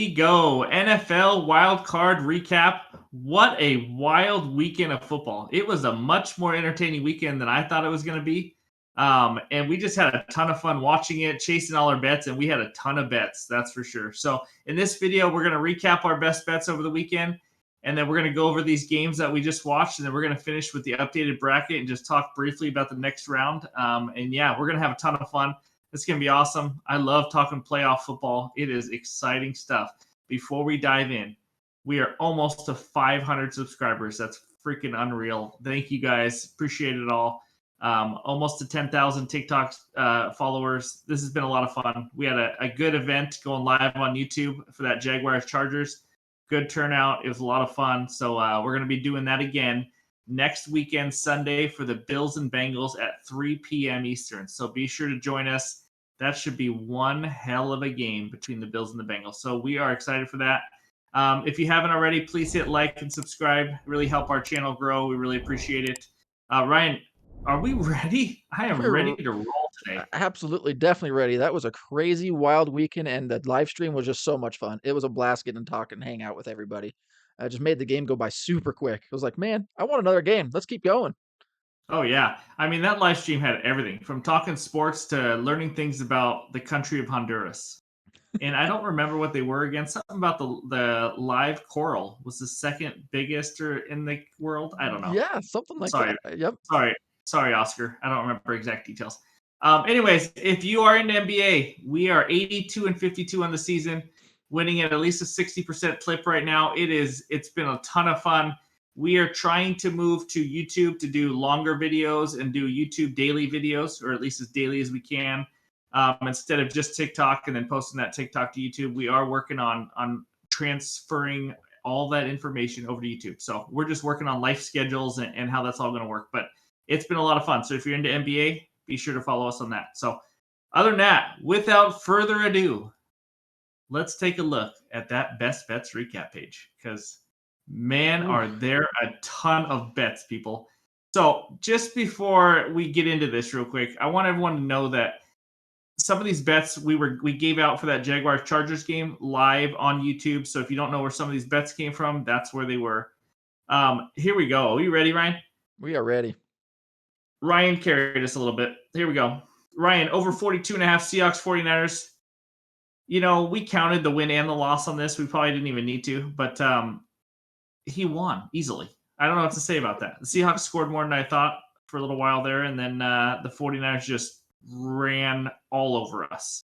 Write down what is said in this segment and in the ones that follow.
we go. NFL wild card recap. What a wild weekend of football. It was a much more entertaining weekend than I thought it was going to be. And we just had a ton of fun watching it, chasing all our bets, and we had a ton of bets, that's for sure. So in this video, we're going to recap our best bets over the weekend, and then we're going to go over these games that we just watched, and then we're going to finish with the updated bracket and just talk briefly about the next round. And yeah, we're going to have a ton of fun. It's going to be awesome. I love talking playoff football. It is exciting stuff. Before we dive in, we are almost to 500 subscribers. That's freaking unreal. Thank you guys. Appreciate it all. Almost to 10,000 TikTok followers. This has been a lot of fun. We had a good event going live on YouTube for that Jaguars Chargers. Good turnout. It was a lot of fun. So we're going to be doing that again next weekend, Sunday, for the Bills and Bengals at 3 p.m. Eastern. So be sure to join us. That should be one hell of a game between the Bills and the Bengals. So we are excited for that. If you haven't already, please hit like and subscribe. Really help our channel grow. We really appreciate it. Ryan, are we ready? I am ready to roll today. Absolutely, definitely ready. That was a crazy, wild weekend, and the live stream was just so much fun. It was a blast getting to talk and hang out with everybody. I just made the game go by super quick. I was like, man, I want another game. Let's keep going. Oh, yeah. I mean, that live stream had everything from talking sports to learning things about the country of Honduras. And I don't remember what they were again. Something about the live coral was the second biggest in the world. I don't know. Yeah, something like Sorry. that. Yep. Sorry, Oscar. I don't remember exact details. Anyways, if you are into NBA, we are 82 and 52 on the season, winning at least a 60% clip right now. It's been a ton of fun. We are trying to move to YouTube to do longer videos and do YouTube daily videos, or at least as daily as we can. Instead of just TikTok and then posting that TikTok to YouTube, we are working on transferring all that information over to YouTube. So we're just working on life schedules and how that's all going to work. But it's been a lot of fun. So if you're into NBA, be sure to follow us on that. So other than that, without further ado, let's take a look at that best bets recap page, because man, are there a ton of bets, people. So just before we get into this real quick, I want everyone to know that some of these bets we gave out for that Jaguars Chargers game live on YouTube. So if you don't know where some of these bets came from, that's where they were. Here we go. Are you ready, Ryan? We are ready. Ryan carried us a little bit. Here we go. Ryan, over 42.5 Seahawks 49ers. You know, we counted the win and the loss on this. We probably didn't even need to, but he won easily. I don't know what to say about that. The Seahawks scored more than I thought for a little while there, and then the 49ers just ran all over us.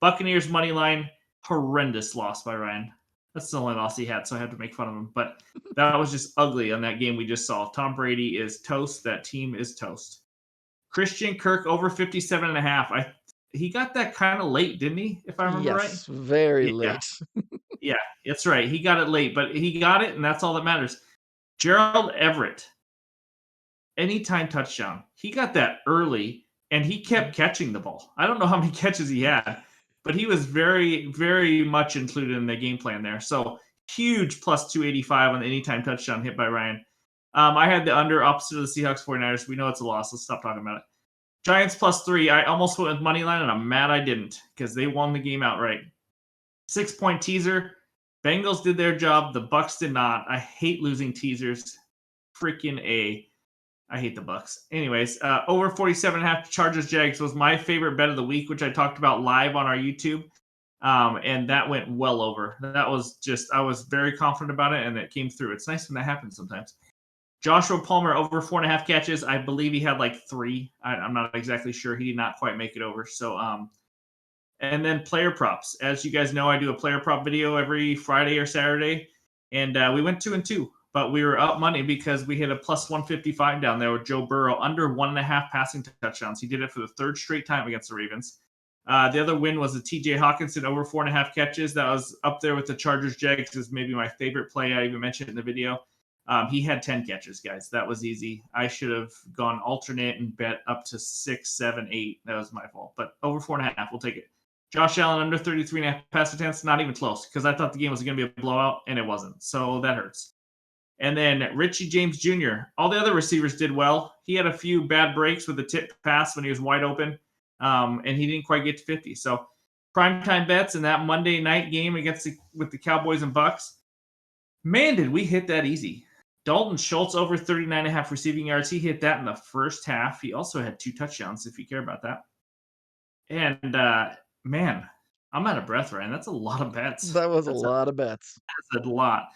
Buccaneers money line, horrendous loss by Ryan. That's the only loss he had, so I had to make fun of him. But that was just ugly on that game we just saw. Tom Brady is toast. That team is toast. Christian Kirk over 57.5. He got that kind of late, didn't he? If I remember right. Yes, very late. Yeah, that's right. He got it late, but he got it, and that's all that matters. Gerald Everett, anytime touchdown. He got that early, and he kept catching the ball. I don't know how many catches he had, but he was very, very much included in the game plan there. So huge plus 285 on the anytime touchdown hit by Ryan. I had the under opposite of the Seahawks 49ers. We know it's a loss. Let's stop talking about it. Giants plus 3. I almost went with money line, and I'm mad I didn't, because they won the game outright. 6-point teaser. Bengals did their job. The Bucs did not. I hate losing teasers. Freaking A. I hate the Bucs. Anyways, over 47.5 Chargers Jags was my favorite bet of the week, which I talked about live on our YouTube. And that went well over. That was just, I was very confident about it, and it came through. It's nice when that happens sometimes. Joshua Palmer over 4.5 catches. I believe he had like 3. I'm not exactly sure. He did not quite make it over. So, and then player props. As you guys know, I do a player prop video every Friday or Saturday, and we went 2-2. But we were up money because we hit a plus 155 down there with Joe Burrow under 1.5 passing touchdowns. He did it for the 3rd straight time against the Ravens. The other win was the TJ Hawkinson over 4.5 catches. That was up there with the Chargers Jags. Is maybe my favorite play. I even mentioned it in the video. He had 10 catches, guys. That was easy. I should have gone alternate and bet up to 6, 7, 8. That was my fault. But over 4.5, we'll take it. Josh Allen under 33.5 pass attempts. Not even close, because I thought the game was going to be a blowout, and it wasn't. So that hurts. And then Richie James Jr. All the other receivers did well. He had a few bad breaks with the tip pass when he was wide open, and he didn't quite get to 50. So primetime bets in that Monday night game with the Cowboys and Bucs. Man, did we hit that easy. Dalton Schultz over 39.5 receiving yards. He hit that in the first half. He also had 2 touchdowns, if you care about that. And, man, I'm out of breath, Ryan. That's a lot of bets. That was That's a lot of bets. That's a lot.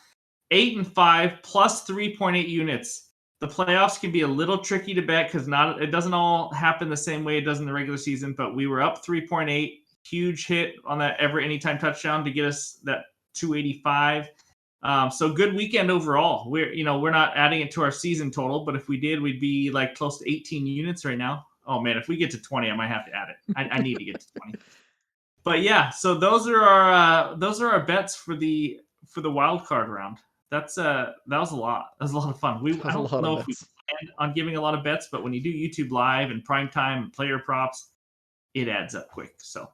8-5 plus 3.8 units. The playoffs can be a little tricky to bet because it doesn't all happen the same way it does in the regular season, but we were up 3.8. Huge hit on that anytime touchdown to get us that 285. So good weekend overall. We're not adding it to our season total, but if we did, we'd be like close to 18 units right now. Oh man, if we get to 20, I might have to add it. I need to get to 20. But yeah, so those are our bets for the wild card round. That was a lot. That was a lot of fun. I don't know if we planned on giving a lot of bets, but when you do YouTube Live and primetime and player props, it adds up quick. So,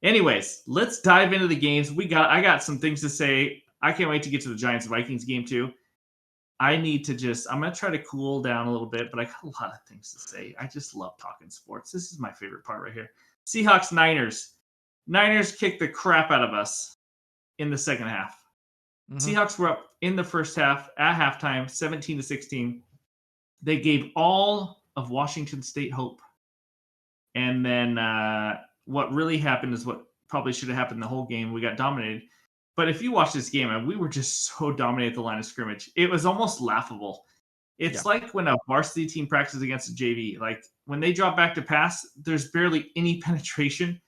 anyways, let's dive into the games. I got some things to say. I can't wait to get to the Giants-Vikings game too. I'm going to try to cool down a little bit, but I got a lot of things to say. I just love talking sports. This is my favorite part right here. Seahawks-Niners. Niners kicked the crap out of us in the second half. Mm-hmm. Seahawks were up in the first half at halftime, 17-16. They gave all of Washington State hope. And then what really happened is what probably should have happened the whole game. We got dominated. But if you watch this game, we were just so dominated at the line of scrimmage. It was almost laughable. It's like when a varsity team practices against a JV. Like when they drop back to pass, there's barely any penetration.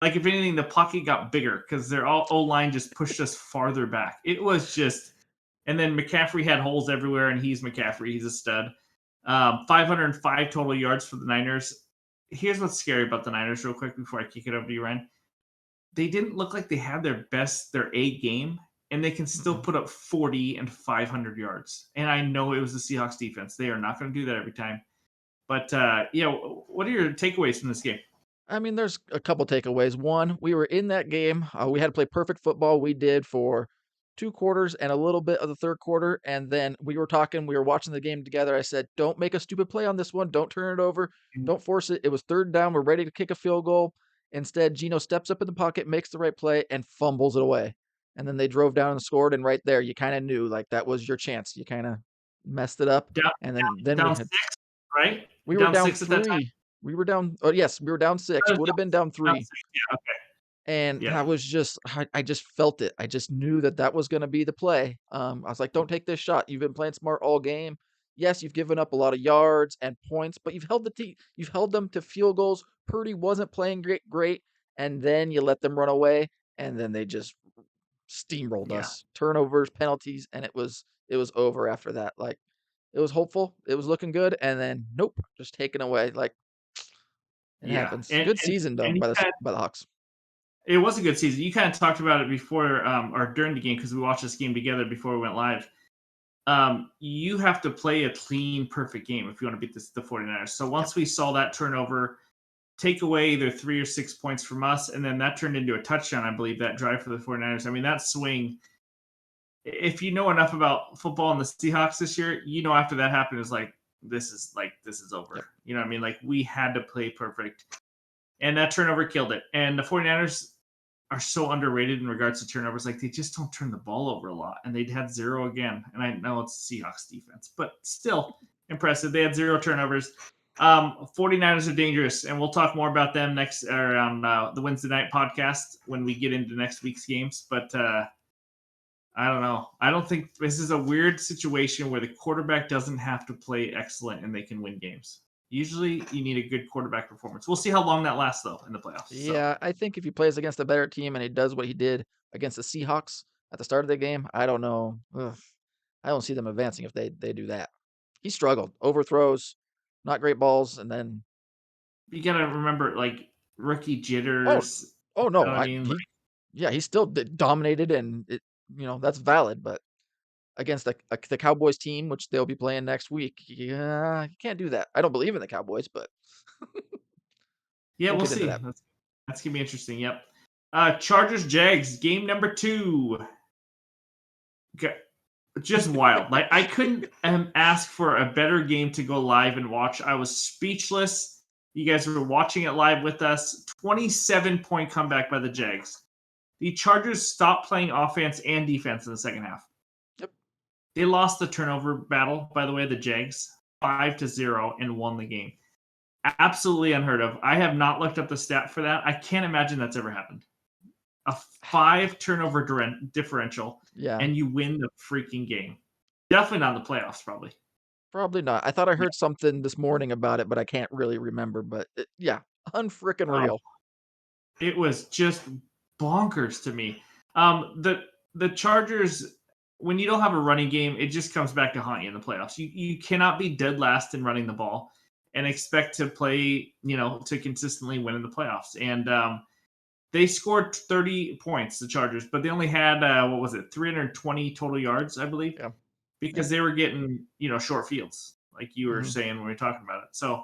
Like if anything, the pocket got bigger because their O-line just pushed us farther back. It was just, and then McCaffrey had holes everywhere, and he's McCaffrey. He's a stud. 505 total yards for the Niners. Here's what's scary about the Niners real quick before I kick it over to you, Ryan. They didn't look like they had their A game, and they can still put up 40 and 500 yards. And I know it was the Seahawks defense. They are not going to do that every time. But, what are your takeaways from this game? I mean, there's a couple takeaways. One, we were in that game. We had to play perfect football. We did for 2 quarters and a little bit of the third quarter. And then we were watching the game together. I said, don't make a stupid play on this one. Don't turn it over. Don't force it. It was 3rd down. We're ready to kick a field goal. Instead, Geno steps up in the pocket, makes the right play, and fumbles it away. And then they drove down and scored. And right there, you kind of knew like that was your chance. You kind of messed it up. Down 6, right? We were down 3. We were down. Oh yes, we were down 6. Would have been down 3. Yeah, okay. And I was I just felt it. I just knew that was going to be the play. I was like, don't take this shot. You've been playing smart all game. Yes, you've given up a lot of yards and points, but you've held them to field goals. Purdy wasn't playing great, and then you let them run away, and then they just steamrolled us. Turnovers, penalties, and it was over after that. Like it was hopeful. It was looking good, and then nope, just taken away. Like it happens. Good season though by the Hawks. It was a good season. You kind of talked about it before or during the game because we watched this game together before we went live. You have to play a clean, perfect game if you want to beat the 49ers. So once we saw that turnover, take away either 3 or 6 points from us, and then that turned into a touchdown, I believe, that drive for the 49ers. I mean, that swing, if you know enough about football and the Seahawks this year, after that happened, it's like, this is over. Yep. You know what I mean? Like we had to play perfect. And that turnover killed it. And the 49ers are so underrated in regards to turnovers. Like they just don't turn the ball over a lot. And they'd had 0 again. And I know it's Seahawks defense, but still impressive. They had 0 turnovers. 49ers are dangerous. And we'll talk more about them next around the Wednesday night podcast when we get into next week's games. But I don't know. I don't think this is a weird situation where the quarterback doesn't have to play excellent and they can win games. Usually you need a good quarterback performance. We'll see how long that lasts, though, in the playoffs. Yeah, I think if he plays against a better team and he does what he did against the Seahawks at the start of the game, I don't know. I don't see them advancing if they do that. He struggled. Overthrows, not great balls, and then... You got to remember, like, rookie jitters. Oh no. He still dominated, and that's valid, but against the Cowboys team, which they'll be playing next week, you can't do that. I don't believe in the Cowboys, but we'll see. That's gonna be interesting. Yep. Chargers Jags game number 2. Okay. Just wild. Like I couldn't ask for a better game to go live and watch. I was speechless. You guys were watching it live with us. 27-point comeback by the Jags. The Chargers stopped playing offense and defense in the second half. Yep. They lost the turnover battle, by the way, the Jags, 5-0, and won the game. Absolutely unheard of. I have not looked up the stat for that. I can't imagine that's ever happened. A 5 turnover differential, Yeah. and you win the freaking game. Definitely not in the playoffs, probably. Probably not. I thought I heard something this morning about it, but I can't really remember. But yeah, unfreaking Oh, real. it was just bonkers to me. The Chargers, when you don't have a running game, it just comes back to haunt you in the playoffs. You cannot be dead last in running the ball and expect to play, to consistently win in the playoffs. And they scored 30 points, the Chargers, but they only had 320 total yards, I believe, Yeah. because they were getting short fields, like you were Mhm. saying when we were talking about it. So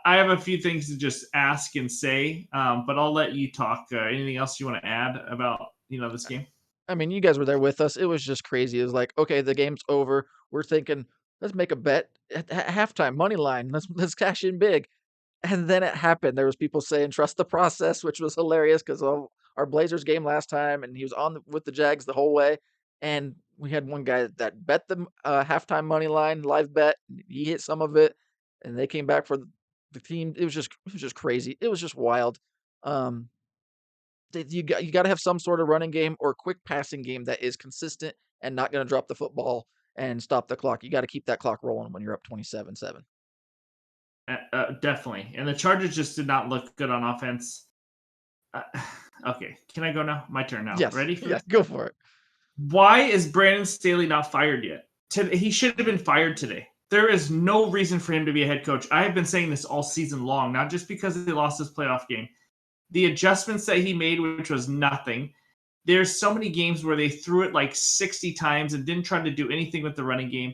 I have a few things to just ask and say, but I'll let you talk. Anything else you want to add about this game? I mean, you guys were there with us. It was just crazy. It was like, okay, the game's over. We're thinking, let's make a bet at halftime, money line. Let's cash in big. And then it happened. There was people saying trust the process, which was hilarious because of our Blazers game last time, and he was with the Jags the whole way. And we had one guy that bet the halftime money line live bet. He hit some of it, and they came back for the team. It was just crazy. It was just wild. Um, you got to have some sort of running game or quick passing game that is consistent and not going to drop the football and stop the clock. You got to keep that clock rolling when you're up 27-7. Definitely. And the Chargers just did not look good on offense. Uh, okay, can I go now? My turn now. Yes, Ready for yeah, this? go for it. Why is Brandon Staley not fired yet? He should have been fired today. There is no reason for him to be a head coach. I have been saying this all season long, not just because he lost his playoff game. The adjustments that he made, which was nothing. There's so many games where they threw it like 60 times and didn't try to do anything with the running game.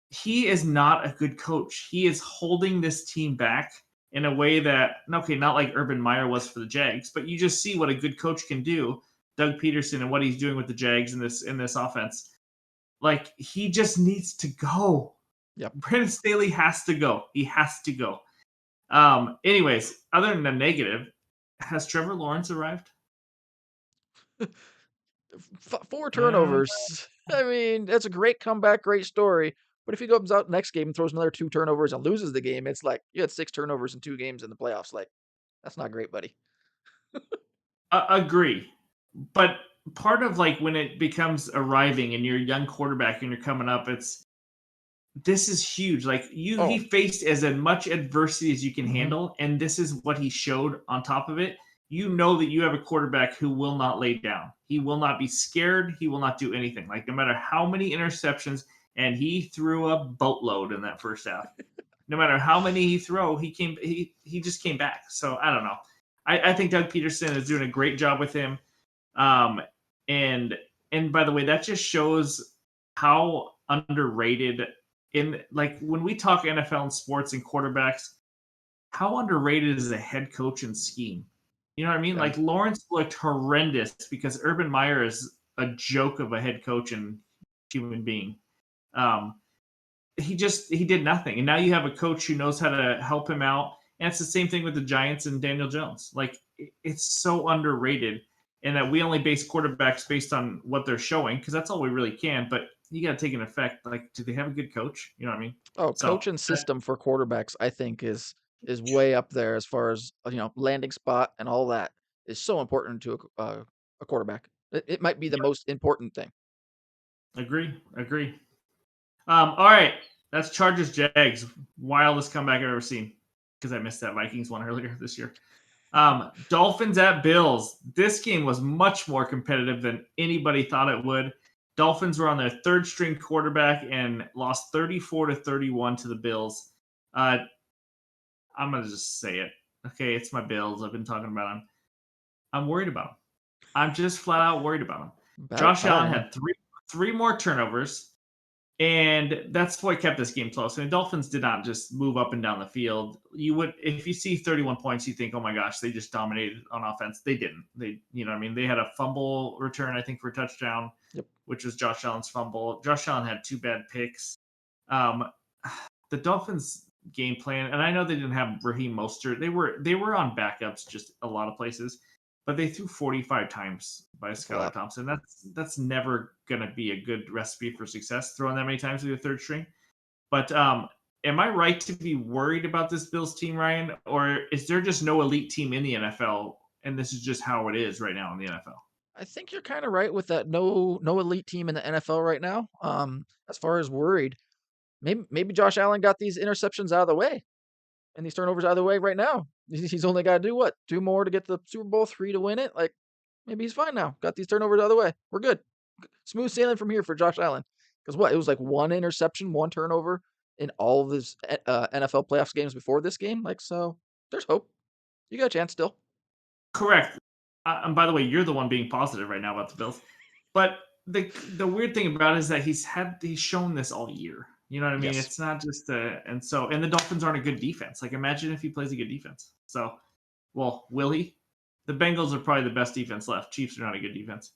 He is not a good coach. He is holding this team back in a way that, okay, not like Urban Meyer was for the Jags, but you just see what a good coach can do. Doug Peterson and what he's doing with the Jags in this offense. Like, he just needs to go. Yep. Brandon Staley has to go. He has to go. Anyways, other than the negative, has Trevor Lawrence arrived? 4 Uh, turnovers. I mean, that's a great comeback, great story. But if he goes out next game and throws another 2 turnovers and loses the game, it's like you had 6 turnovers in 2 games in the playoffs. Like, that's not great, buddy. agree. But part of like when it becomes arriving and you're a young quarterback and you're coming up, this is huge. Like he Oh, faced as much adversity as you can mhm. handle, and this is what he showed on top of it. You know that you have a quarterback who will not lay down. He will not be scared. He will not do anything. Like no matter how many interceptions, and he threw a boatload in that first half. No matter how many he throw, he just came back. So I don't know. I think Doug Peterson is doing a great job with him. Um, and and by the way, that just shows how underrated in like when we talk NFL and sports and quarterbacks, how underrated is a head coach and scheme? You know what I mean? Yeah. Like Lawrence looked horrendous because Urban Meyer is a joke of a head coach and human being. Um, he did nothing, and now you have a coach who knows how to help him out. And it's the same thing with the Giants and Daniel Jones. Like it's so underrated, and that we only base quarterbacks based on what they're showing because that's all we really can. But you got to take an effect. Like, do they have a good coach? You know what I mean? Oh, So coach and system for quarterbacks, I think is way up there as far as landing spot and all that is so important to a quarterback. It might be the most important thing. agree. All right, that's Chargers Jags. Wildest comeback I've ever seen because I missed that Vikings one earlier this year. Dolphins at Bills. This game was much more competitive than anybody thought it would. Dolphins were on their third string quarterback and lost 34-31 to the Bills. I'm gonna just say it. Okay, it's my Bills. I've been talking about them. I'm worried about them. I'm just flat out worried about them. About Josh Allen time. had three more turnovers. And that's what kept this game close. And the Dolphins did not just move up and down the field. You would, if you see 31 points, you think, oh my gosh, they just dominated on offense. They didn't. You know what I mean? They had a fumble return, I think, for a touchdown, Yep. which was Josh Allen's fumble. Josh Allen had 2 bad picks. Um, the Dolphins game plan. And I know they didn't have Raheem Mostert. They were on backups just a lot of places, but they threw 45 times by That's a Skylar lot. Thompson. That's never gonna be a good recipe for success, throwing that many times with your third string. But am I right to be worried about this Bills team, Ryan? Or is there just no elite team in the NFL and this is just how it is right now in the NFL? I think you're kind of right with that. No elite team in the NFL right now. As far as worried, maybe Josh Allen got these interceptions out of the way and these turnovers out of the way right now. He's only got to do what? 2 more to get the Super Bowl, 3 to win it. Like maybe he's fine now. Got these turnovers out of the way. We're good. Smooth sailing from here for Josh Allen. Because what? It was like 1 interception, 1 turnover in all of his NFL playoffs games before this game. Like so, there's hope. You got a chance still. Correct. And by the way, you're the one being positive right now about the Bills. But the weird thing about it is that he's shown this all year. You know what I mean? Yes, It's not just and the Dolphins aren't a good defense. Like imagine if he plays a good defense. So, well, will he? The Bengals are probably the best defense left. Chiefs are not a good defense.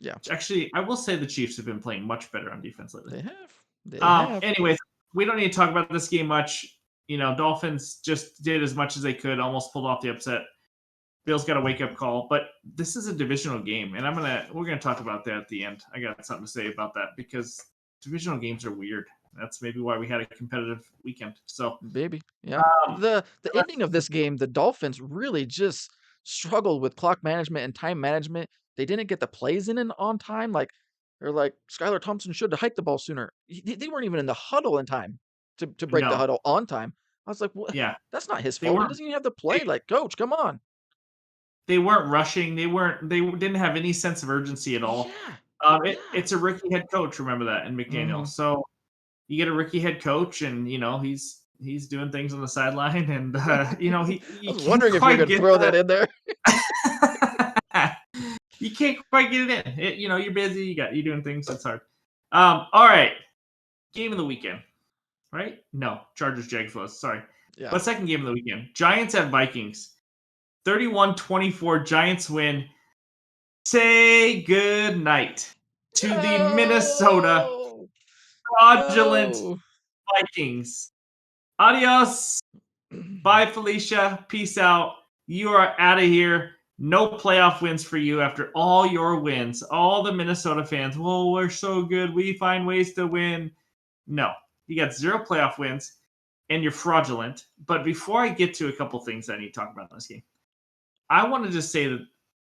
yeah, Actually, I will say the Chiefs have been playing much better on defense lately. they have. They have. Anyways, we don't need to talk about this game much. You know, Dolphins just did as much as they could, almost pulled off the upset. Bill's got a wake up call, but this is a divisional game, and we're gonna talk about that at the end. I got something to say about that because divisional games are weird. That's maybe why we had a competitive weekend. So, Baby, yeah. um, The ending of this game, the Dolphins really just struggled with clock management and time management. They didn't get the plays in on time. Like they're like Skylar Thompson should have hiked the ball sooner. They weren't even in the huddle in time to break the no, huddle on time. I was like, what? yeah, That's not his they fault. He weren't. doesn't even have the They, play. Like, coach, come on. they weren't rushing. They weren't. They didn't have any sense of urgency at all. Yeah, It's yeah. a rookie head coach. Remember that in McDaniel. Hmm. So you get a rookie head coach, and you know he's doing things on the sideline, and you know I you was can't wondering if you were quite going to get throw the that in there. you can't quite get it in. You know, you're busy. You're doing things. It's hard. All right. Game of the weekend, right? No, Chargers Jags was sorry, Yeah. but second game of the weekend, Giants at Vikings, 31-24. Giants win. Say good night to the Minnesota No, fraudulent no. Vikings. Adios. Bye, Felicia. Peace out. You are out of here. No playoff wins for you after all your wins. All the Minnesota fans, well, we're so good. We find ways to win. No, you got 0 playoff wins and you're fraudulent. But before I get to a couple things I need to talk about in this game, I want to just say that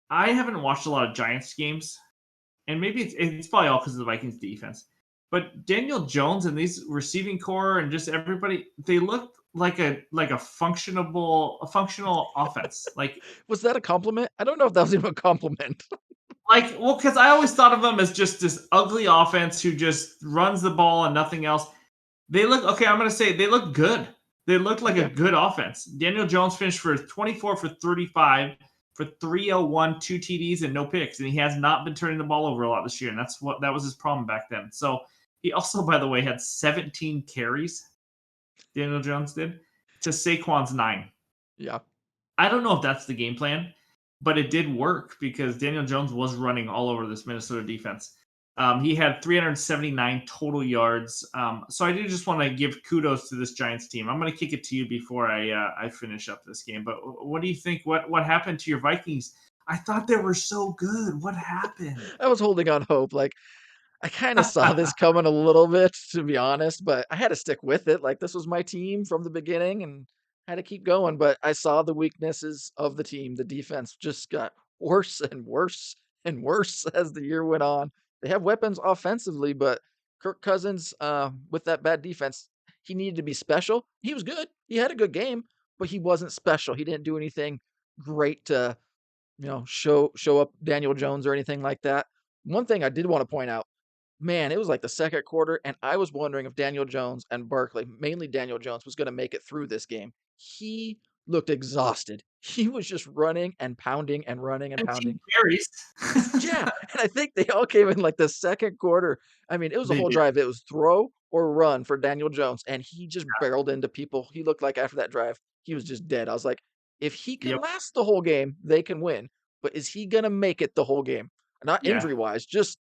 I haven't watched a lot of Giants games, and maybe it's probably all because of the Vikings defense. But Daniel Jones and these receiving core and just everybody, they look like a functional offense. Was that a compliment? I don't know if that was even a compliment. Well, because I always thought of them as just this ugly offense who just runs the ball and nothing else. They look okay. I'm gonna say they look good. They look like a Yeah. good offense. Daniel Jones finished for 24 for 35 for 301, 2 TDs and no picks, and he has not been turning the ball over a lot this year, and that was his problem back then. So he also, by the way, had 17 carries. Daniel Jones did to Saquon's 9. Yeah. I don't know if that's the game plan, but it did work because Daniel Jones was running all over this Minnesota defense. He had 379 total yards. So I do just want to give kudos to this Giants team. I'm going to kick it to you before I finish up this game. But what do you think? What happened to your Vikings? I thought they were so good. What happened? I was holding on hope. Like I kind of saw this coming a little bit, to be honest, but I had to stick with it. Like this was my team from the beginning and had to keep going. But I saw the weaknesses of the team. The defense just got worse and worse and worse as the year went on. They have weapons offensively, but Kirk Cousins, with that bad defense, he needed to be special. He was good. He had a good game, but he wasn't special. He didn't do anything great to, show up Daniel Jones or anything like that. One thing I did want to point out, man, it was like the second quarter, and I was wondering if Daniel Jones and Barkley, mainly Daniel Jones, was going to make it through this game. He looked exhausted. He was just running and pounding and running and 17 pounding. carries. Yeah, and I think they all came in like the second quarter. I mean, it was a They whole did. drive. It was throw or run for Daniel Jones, and he just barreled into people. He looked like after that drive, he was just dead. I was like, if he can Yep. last the whole game, they can win. But is he gonna make it the whole game? Not Yeah. injury wise, just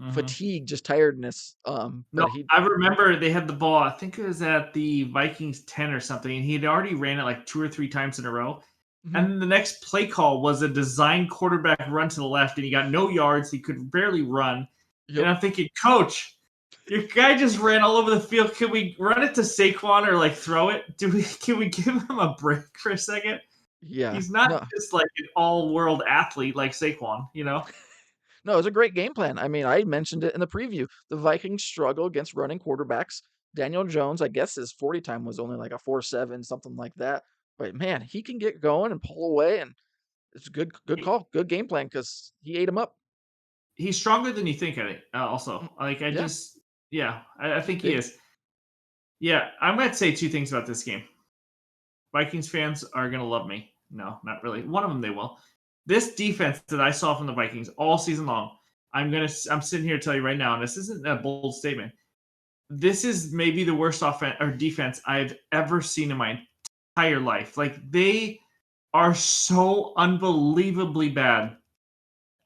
Mhm. fatigue, just tiredness. No, But he I remember they had the ball. I think it was at the Vikings 10 or something, and he had already ran it like 2 or 3 times in a row. Mhm. And then the next play call was a design quarterback run to the left, and he got no yards. He could barely run. And Yep. I'm thinking, Coach, your guy just ran all over the field. Can we run it to Saquon or like throw it? Can we give him a break for a second? Yeah. He's not No. just like an all-world athlete like Saquon, you know? No, it was a great game plan. I mean, I mentioned it in the preview. The Vikings struggle against running quarterbacks. Daniel Jones, I guess his 40 time was only like a 4.7, something like that. But man, he can get going and pull away, and it's a good He, call, good game plan because he ate him up. he's stronger than you think, I think, Mm, also. Like, yeah, yeah, I he's think he big. is. Yeah, I'm going to say 2 things about this game. Vikings fans are going to love me. No, not really. One of them they will. This defense that I saw from the Vikings all season long, I'm sitting here to tell you right now, and this isn't a bold statement. This is maybe the worst offense or defense I've ever seen in my entire life. Like they are so unbelievably bad.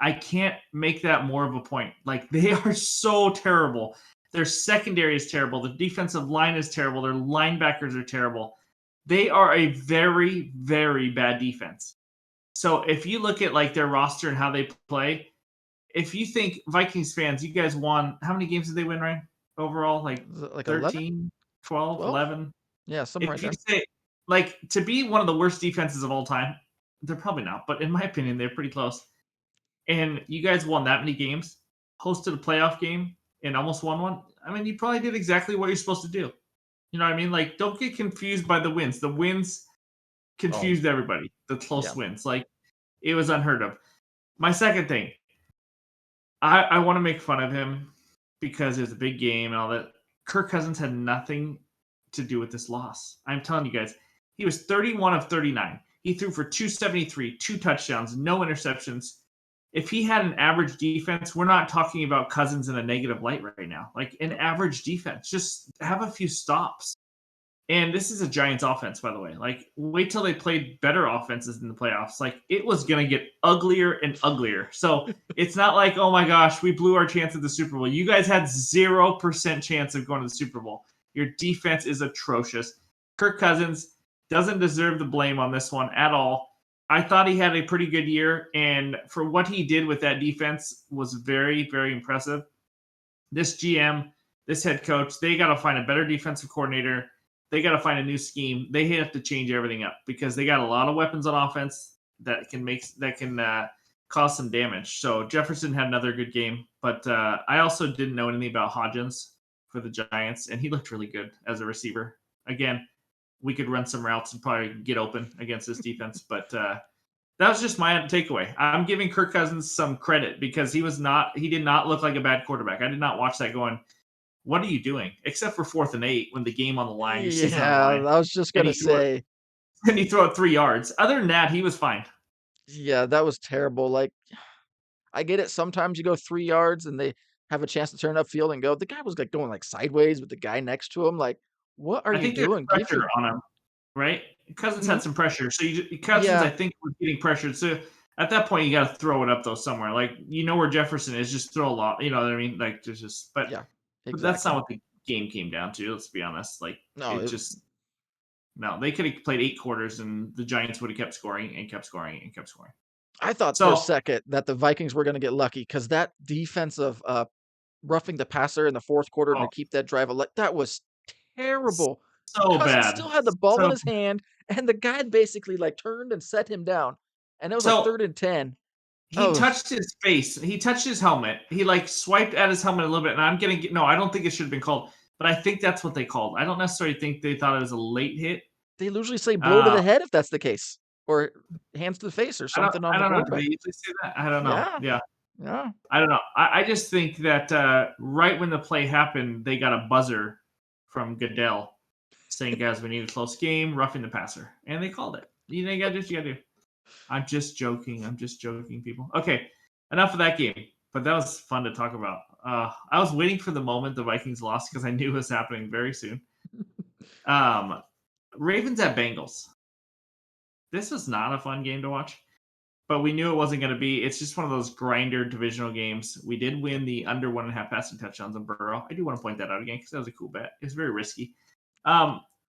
I can't make that more of a point. Like they are so terrible. Their secondary is terrible. The defensive line is terrible. Their linebackers are terrible. They are a very, very bad defense. So if you look at like their roster and how they play, if you think Vikings fans, you guys won, how many games did they win, Ryan? Overall, like Is it like 11, 13, 12, 12? 11. Yeah, somewhere right If you there. say, like, to be one of the worst defenses of all time, they're probably not, but in my opinion, they're pretty close. And you guys won that many games, hosted a playoff game, and almost won one. I mean, you probably did exactly what you're supposed to do. You know what I mean? Like, don't get confused by the wins. The wins Oh, confused everybody. The yeah. close wins, like it was unheard of. My second thing, I want to make fun of him because it was a big game and all that. Kirk Cousins had nothing to do with this loss. I'm telling you guys, he was 31 of 39. He threw for 273, 2 touchdowns, no interceptions. If he had an average defense, we're not talking about Cousins in a negative light right now. Like an Nope. average defense, just have a few stops. And this is a Giants offense, by the way. Like, wait till they played better offenses in the playoffs. Like, it was going to get uglier and uglier. So it's not like, oh my gosh, we blew our chance at the Super Bowl. You guys had 0% chance of going to the Super Bowl. Your defense is atrocious. Kirk Cousins doesn't deserve the blame on this one at all. I thought he had a pretty good year, and for what he did with that defense was very, very impressive. This GM, this head coach, they got to find a better defensive coordinator. They got to find a new scheme. They have to change everything up because they got a lot of weapons on offense that can cause some damage. So Jefferson had another good game, but I also didn't know anything about Hodgins for the Giants, and he looked really good as a receiver. Again, we could run some routes and probably get open against this defense, but that was just my takeaway. I'm giving Kirk Cousins some credit because he did not look like a bad quarterback. I did not watch that going, what are you doing? Except for 4th and 8 when the game on the line, your season on the Yeah, line, I was just and gonna he threw it say, and he threw it 3 yards. Other than that, he was fine. yeah, that was terrible. Like, I get it. Sometimes you go 3 yards and they have a chance to turn upfield and go. The guy was like going like sideways with the guy next to him. Like, what are I you think there's doing? Keep pressure your on him, right? Cousins Mhm. had some pressure. So Cousins, I Yeah, think, was getting pressured. So at that point, you got to throw it up though somewhere. Like you know where Jefferson is, just throw a lot. You know what I mean? Like there's just, yeah, but that's not exactly. what the game came down to. Let's be honest. Like No, it just no. They could have played 8 quarters, and the Giants would have kept scoring and kept scoring and kept scoring. I thought for a So second that the Vikings were gonna get lucky because that defensive, roughing the passer in the 4th quarter oh, to keep that drive alive, that was terrible. so Cousins bad. still had the ball in So his hand, and the guy basically, like, turned and set him down, and it was like so 3rd and 10. he Oh, touched his face. He touched his helmet. He like swiped at his helmet a little bit, and I'm getting no. I don't think it should have been called, but I think that's what they called. I don't necessarily think they thought it was a late hit. they usually say blow to Uh, the head if that's the case, or hands to the face or something on I the don't know. Do they quarterback. usually say that? I don't know. Yeah, Yeah, yeah. I don't know. I just think that right when the play happened, they got a buzzer from Goodell saying, "Guys, we need a close game, roughing the passer," and they called it. You know, you got to do what you got to do. I'm just joking. I'm just joking, people. Okay, enough of that game. But that was fun to talk about. I was waiting for the moment the Vikings lost because I knew it was happening very soon. Um, Ravens at Bengals. This was not a fun game to watch. but we knew it wasn't going to be. It's just one of those grinder divisional games. We did win the under 1.5 passing touchdowns on Burrow. I do want to point that out again because that was a cool bet. It's very risky.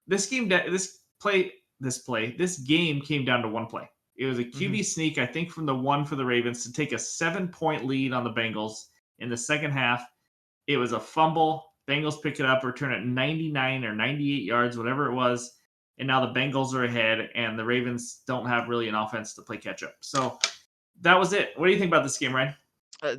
This game, this game came down to one play. It was a QB sneak, I think, from the one for the Ravens to take a 7-point lead on the Bengals in the second half. It was a fumble. Bengals pick it up, return it 99 or 98 yards, whatever it was. And now the Bengals are ahead, and the Ravens don't have really an offense to play catch up. So that was it. What do you think about this game, Ryan?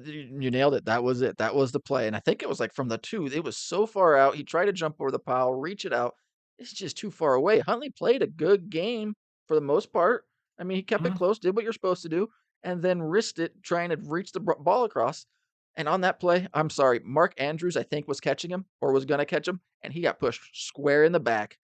You nailed it. That was it. That was the play. And I think it was like from the 2. It was so far out. He tried to jump over the pile, reach it out. It's just too far away. Huntley played a good game for the most part. I mean, he kept it close, did what you're supposed to do, and then risked it trying to reach the ball across. And on that play, I'm sorry, Mark Andrews, I think, was catching him or was going to catch him, and he got pushed square in the back.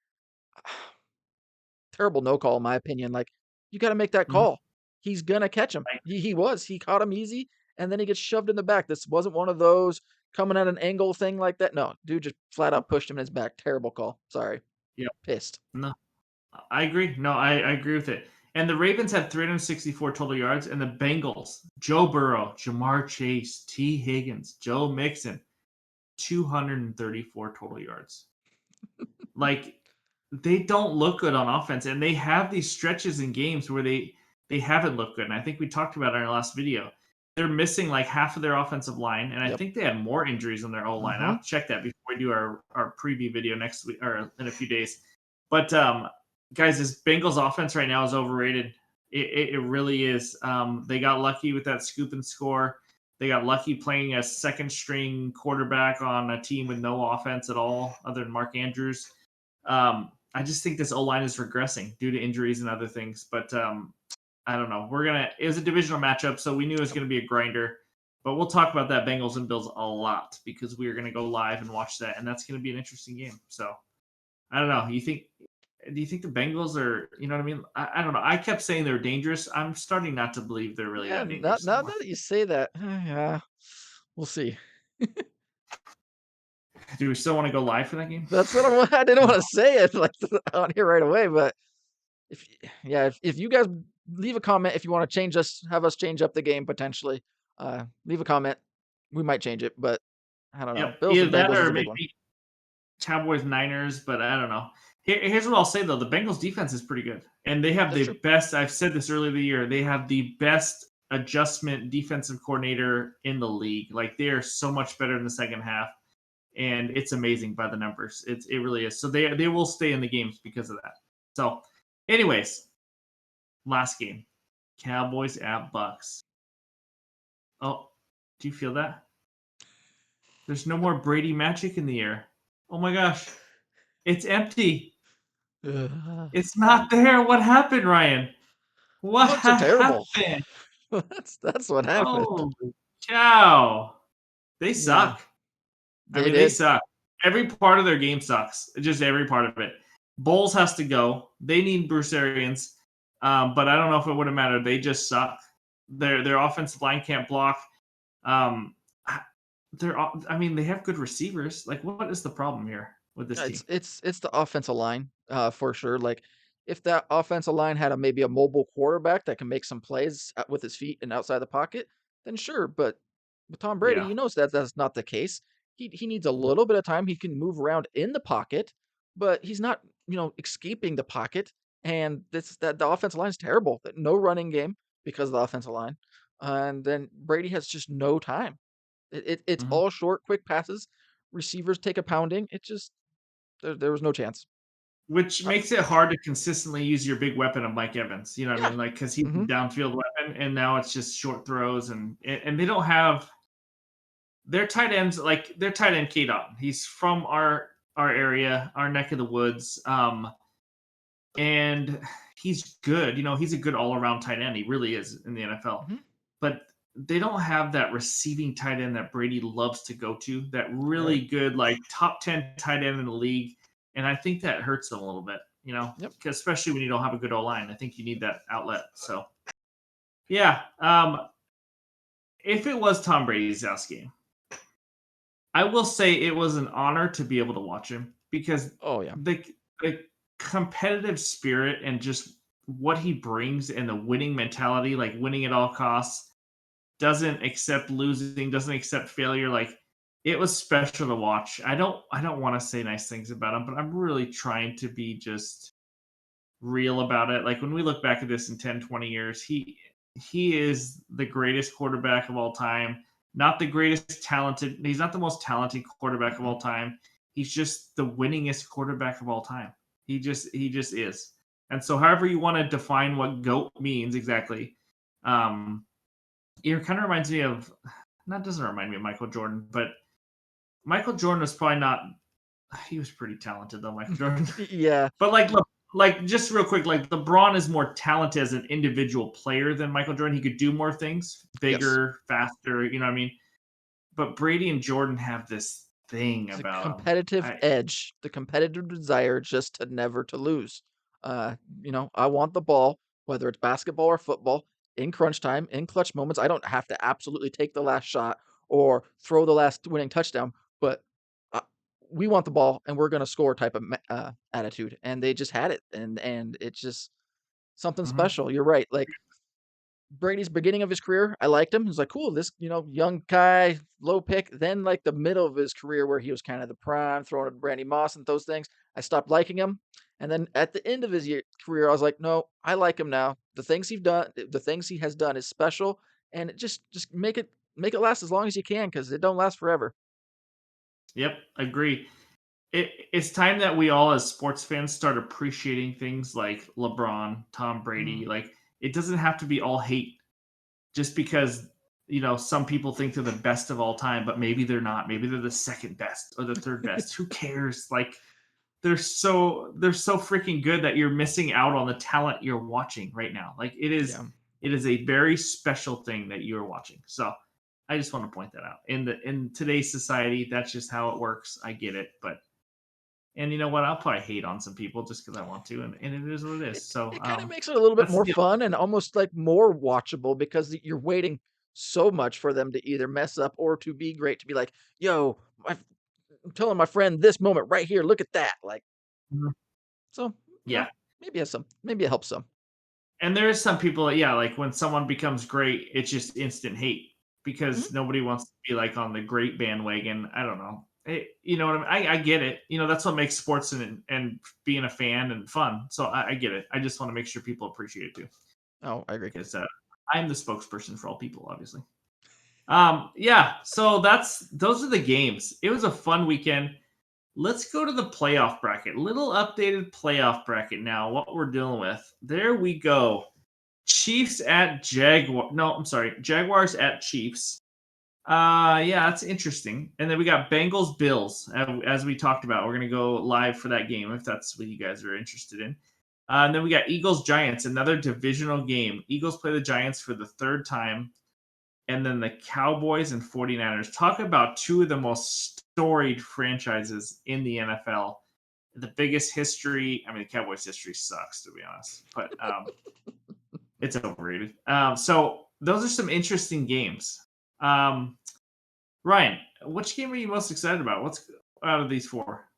Terrible no call, in my opinion. Like, you got to make that Mhm. call. He's going to catch him. Right. He caught him easy, and then he gets shoved in the back. This wasn't one of those coming at an angle thing like that. No, dude just flat out pushed him in his back. Terrible call. Sorry. Yep. Pissed. No, I agree. No, I agree with it. And the Ravens had 364 total yards, and the Bengals, Joe Burrow, Jamar Chase, T. Higgins, Joe Mixon, 234 total yards. Like, they don't look good on offense, and they have these stretches in games where they haven't looked good. And I think we talked about it in our last video. They're missing like half of their offensive line, and I Yep. think they had more injuries on their O line. I'll check that before we do our preview video next week or in a few days. But guys, this Bengals offense right now is overrated. It really is. They got lucky with that scoop and score. They got lucky playing a second string quarterback on a team with no offense at all, other than Mark Andrews. I just think this O line is regressing due to injuries and other things. But I don't know. It was a divisional matchup, so we knew it was going to be a grinder. But we'll talk about that Bengals and Bills a lot because we are going to go live and watch that, and that's going to be an interesting game. So I don't know. Do you think the Bengals are, you know what I mean? I don't know. I kept saying they're dangerous. I'm starting not to believe they're really Yeah, that dangerous now anymore. that you say that, yeah, we'll see. Do we still want to go live for that game? That's what I didn't want to say it like on here right away, but if you guys leave a comment if you want to have us change up the game potentially, leave a comment. We might change it, but I don't know. Yep. Bills Either and that Bengals is or a big one. maybe Cowboys Niners, but I don't know. Here's what I'll say though: the Bengals defense is pretty good, and they have That's the true. best. I've said this earlier in the year. They have the best adjustment defensive coordinator in the league. Like they are so much better in the second half, and it's amazing by the numbers. It really is. So they will stay in the games because of that. So, anyways, last game, Cowboys at Bucs. Oh, do you feel that? There's no more Brady magic in the air. Oh my gosh, it's empty. Ugh. It's not there. What happened, Ryan? What Bucks are terrible. happened? That's what happened. Holy cow. They Yeah, suck. I they mean, they did. suck. Every part of their game sucks. Just every part of it. Bowles has to go. They need Bruce Arians. But I don't know if it would have mattered. They just suck. Their offensive line can't block. Um, I mean, they have good receivers. Like, what is the problem here with this team? It's the offensive line, for sure. Like, if that offensive line had maybe a mobile quarterback that can make some plays with his feet and outside the pocket, then sure. But with Tom Brady, Yeah. you know that's not the case. He needs a little bit of time. He can move around in the pocket, but he's not escaping the pocket. And the offensive line is terrible. No running game because of the offensive line, and then Brady has just no time. It's Mhm. all short, quick passes. Receivers take a pounding. It just there was no chance. Which Uh, makes it hard to consistently use your big weapon of Mike Evans. You know what I yeah. mean? Like, because he's a Mhm. downfield weapon, and now it's just short throws, and they don't have their tight ends. Like their tight end, K. Dot. He's from our area, our neck of the woods, and he's good. You know, he's a good all around tight end. He really is in the NFL. Mhm. But they don't have that receiving tight end that Brady loves to go to. That Right. really good, like top 10 tight end in the league, and I think that hurts them a little bit. You know, Yep. because especially when you don't have a good O line, I think you need that outlet. So yeah, if it was Tom Brady's last game, I will say it was an honor to be able to watch him because Oh, yeah. the the competitive spirit and just what he brings and the winning mentality, like winning at all costs, doesn't accept losing, doesn't accept failure. Like it was special to watch. I don't want to say nice things about him, but I'm really trying to be just real about it. Like when we look back at this in 10, 20 years, he is the greatest quarterback of all time. Not the greatest talented. He's not the most talented quarterback of Mhm. all time. He's just the winningest quarterback of all time. He just is. And so, however you want to define what goat means exactly, um, it kind of reminds me of. Not doesn't remind me of Michael Jordan, but Michael Jordan was probably not. He was pretty talented though, Michael Jordan. Yeah. But like just real quick, like LeBron is more talented as an individual player than Michael Jordan. He could do more things, Yes. bigger, faster. You know what I mean? But Brady and Jordan have this thing The about them. competitive I edge, the competitive desire just to never to lose. I want the ball, whether it's basketball or football, in crunch time, in clutch moments. I don't have to absolutely take the last shot or throw the last winning touchdown, but uh, we want the ball and we're going to score type of attitude. And they just had it, and it's just something mhm. special. You're right. Like Brady's beginning of his career, I liked him. He was like, cool, this, young guy, low pick. Then like the middle of his career where he was kind of the prime, throwing at Brandy Moss and those things, I stopped liking him. And then at the end of his career, I was like, no, I like him now. The things he has done is special, and just make it last as long as you can because it don't last forever. Yep, agree. It's time that we all as sports fans start appreciating things like LeBron, Tom Mhm. Brady. Like it doesn't have to be all hate just because some people think they're the best of all time, but maybe they're not. Maybe they're the second best or the third best. Who cares? Like they're so freaking good that you're missing out on the talent you're watching right now. Like Yeah. it is a very special thing that you are watching. So I just want to point that out. In today's society, that's just how it works. I get it, but and you know what? I'll probably hate on some people just because I want to, and it is what it is. It So it kinda makes it a little bit that's the more deal. fun and almost, like, more watchable because you're waiting so much for them to either mess up or to be great to be like, "Yo, I'm telling my friend this moment right here, look at that." Like, Mhm. so, Yeah. maybe it helps some. And there is some people that, yeah, like when someone becomes great, it's just instant hate Mhm. because nobody wants to be like on the great bandwagon. I don't know. You know what I mean? I get it. That's what makes sports and being a fan and fun. So I get it. I just want to make sure people appreciate it too Oh, I agree. because I'm the spokesperson for all people, obviously. Yeah. So those are the games. It was a fun weekend. Let's go to the playoff bracket. Little updated playoff bracket now. What we're dealing with. There we go. Chiefs at Jaguar. No, I'm sorry. Jaguars at Chiefs. Yeah, that's interesting. And then we got Bengals Bills, as we talked about. We're gonna go live for that game if that's what you guys are interested in. And then we got Eagles Giants, another divisional game. Eagles play the Giants for the third time, and then the Cowboys and 49ers. Talk about two of the most storied franchises in the NFL. The biggest history. I mean, the Cowboys' history sucks to be honest, but it's overrated. So those are some interesting games. Um, Ryan, which game are you most excited about? What's out of these four?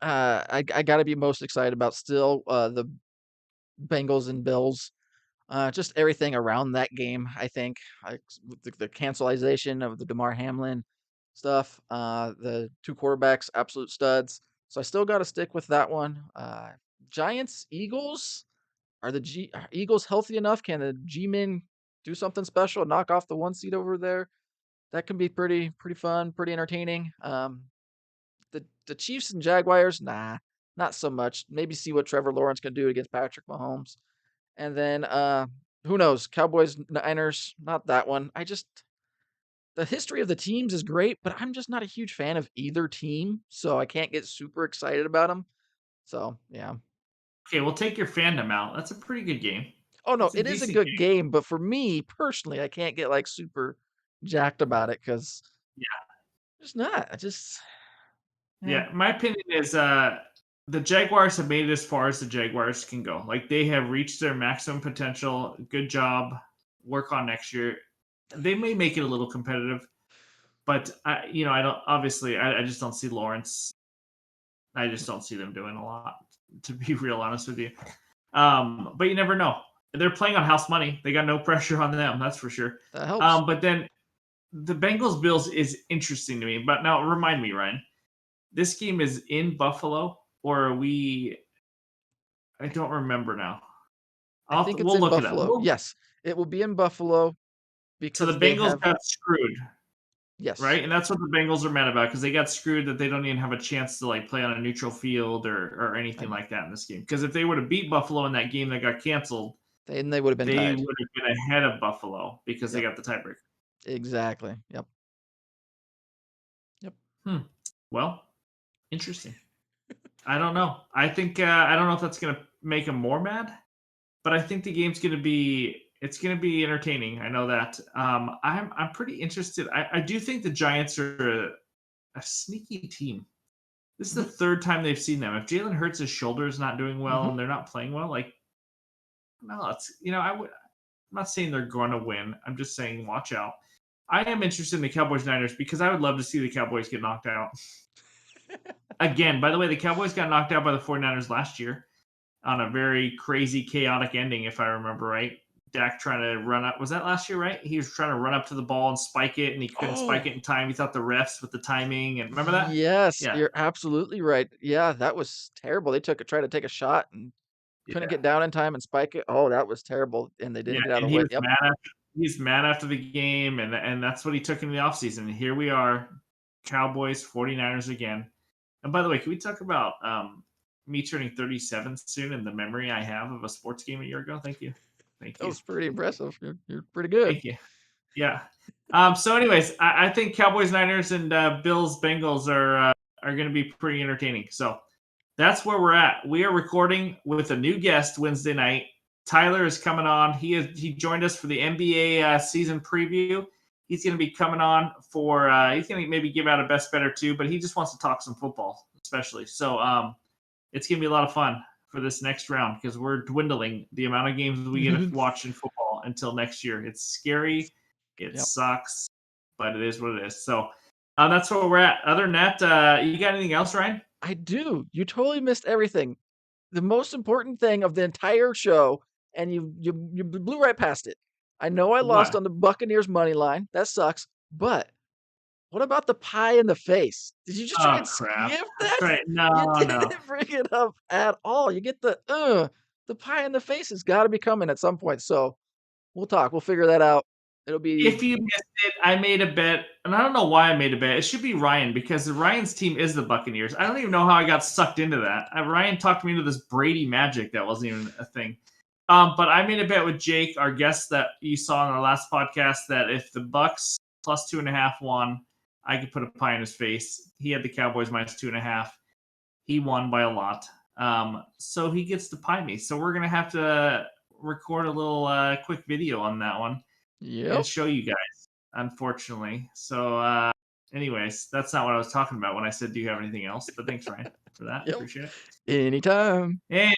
I gotta be most excited about still, the Bengals and Bills. Just everything around that game, I think. The cancelization of the DeMar Hamlin stuff, the two quarterbacks, absolute studs. So I still got to stick with that one. Giants, Eagles. Are Eagles healthy enough? Can the G-men do something special? Knock off the one seed over there. That can be pretty fun, pretty entertaining. The Chiefs and Jaguars, nah, not so much. Maybe see what Trevor Lawrence can do against Patrick Mahomes. And then, who knows? Cowboys, Niners, not that one. The history of the teams is great, but I'm just not a huge fan of either team, so I can't get super excited about them. So, yeah. Okay, we'll take your fandom out. That's a pretty good game. Oh, no, That's a it is a decent good game. game, but for me personally, I can't get like super jacked about it because Yeah, just not. I just, yeah. yeah. My opinion is the Jaguars have made it as far as the Jaguars can go. Like they have reached their maximum potential. Good job. Work on next year. They may make it a little competitive, but I don't. Obviously, I just don't see Lawrence. I just don't see them doing a lot. To be real honest with you. But you never know. They're playing on house money. They got no pressure on them, that's for sure. That helps. But then the Bengals Bills is interesting to me. But now remind me, Ryan, this game is in Buffalo, or are we? I don't remember now. I think it's We'll in look it up. Buffalo. Yes, it will be in Buffalo So the because they Bengals have got screwed, yes. right? And that's what the Bengals are mad about because they got screwed that they don't even have a chance to like play on a neutral field or anything I, like that in this game. Because if they would have beat Buffalo in that game that got canceled, they would have been they tied. would have been ahead of Buffalo because they Yep. got the tiebreaker. Exactly. Yep. Yep. Well, interesting. I don't know. I think I don't know if that's gonna make them more mad, but I think the game's gonna be entertaining. I know that. I'm pretty interested. I do think the Giants are a sneaky team. This is the Mhm. third time they've seen them. If Jalen Hurts' shoulder is not doing well Mhm. and they're not playing well, like no, it's I'm not saying they're going to win. I'm just saying watch out. I am interested in the Cowboys Niners because I would love to see the Cowboys get knocked out. Again, by the way, the Cowboys got knocked out by the 49ers last year on a very crazy, chaotic ending, if I remember right. Dak trying to run up. Was that last year, right? He was trying to run up to the ball and spike it, and he couldn't spike it Oh, in time. He thought the refs with the timing. And remember that? yes, Yeah. you're absolutely right. Yeah, that was terrible. They tried to take a shot and couldn't Yeah. get down in time and spike it. Oh, that was terrible, and they Yeah. didn't get out And of the he way. was Yep. mad after he's mad after the game, and that's what he took in the offseason. Here we are, Cowboys, 49ers again. And by the way, can we talk about me turning 37 soon and the memory I have of a sports game a year ago? Thank you. Thank That you. was pretty impressive. You're pretty good. Thank you. Yeah. So, anyways, I think Cowboys, Niners, and Bills, Bengals are going to be pretty entertaining. So that's where we're at. We are recording with a new guest Wednesday night. Tyler is coming on. He joined us for the NBA season preview. He's going to be coming on for. He's going to maybe give out a best bet or two, but he just wants to talk some football, especially. So it's going to be a lot of fun for this next round because we're dwindling the amount of games we get to watch in football until next year. It's scary. It Yep. sucks, but it is what it is. So that's where we're at. Other than that, you got anything else, Ryan? I do. You totally missed everything. The most important thing of the entire show, and you blew right past it. I know I lost What? on the Buccaneers money line. That sucks. But what about the pie in the face? Did you just try Oh and crap! skip That's that? right. No, You no. didn't bring it up at all. You get the pie in the face has got to be coming at some point. So we'll talk. We'll figure that out. It'll be If you missed it, I made a bet, and I don't know why I made a bet. It should be Ryan because Ryan's team is the Buccaneers. I don't even know how I got sucked into that. Ryan talked me into this Brady magic that wasn't even a thing. But I made a bet with Jake, our guest that you saw in our last podcast, that if the Bucs plus 2.5 won, I could put a pie in his face. He had the Cowboys minus 2.5. He won by a lot. So he gets to pie me. So we're gonna have to record a little quick video on that one and yep. show you guys, unfortunately. So, anyways, that's not what I was talking about when I said, "Do you have anything else?" But thanks, Ryan, for that. Yep. Appreciate it. Anytime. Anyways,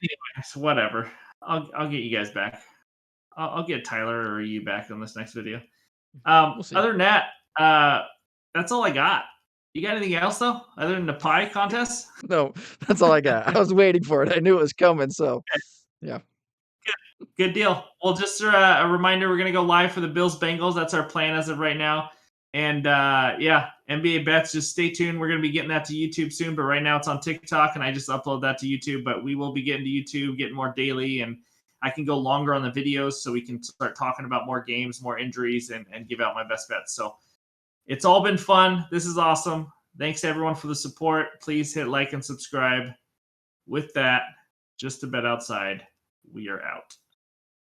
whatever. I'll get you guys back. I'll get Tyler or you back on this next video. We'll see. Other than that, that's all I got. You got anything else though, other than the pie contest? No, that's all I got. I was waiting for it. I knew it was coming. So yeah. Good deal. Well, just a reminder, we're gonna go live for the Bills Bengals. That's our plan as of right now. And yeah, NBA bets. Just stay tuned. We're gonna be getting that to YouTube soon, but right now it's on TikTok, and I just upload that to YouTube. But we will be getting to YouTube, getting more daily, and I can go longer on the videos, so we can start talking about more games, more injuries, and give out my best bets. So it's all been fun. This is awesome. Thanks everyone for the support. Please hit like and subscribe. With that, just a bet outside. We are out.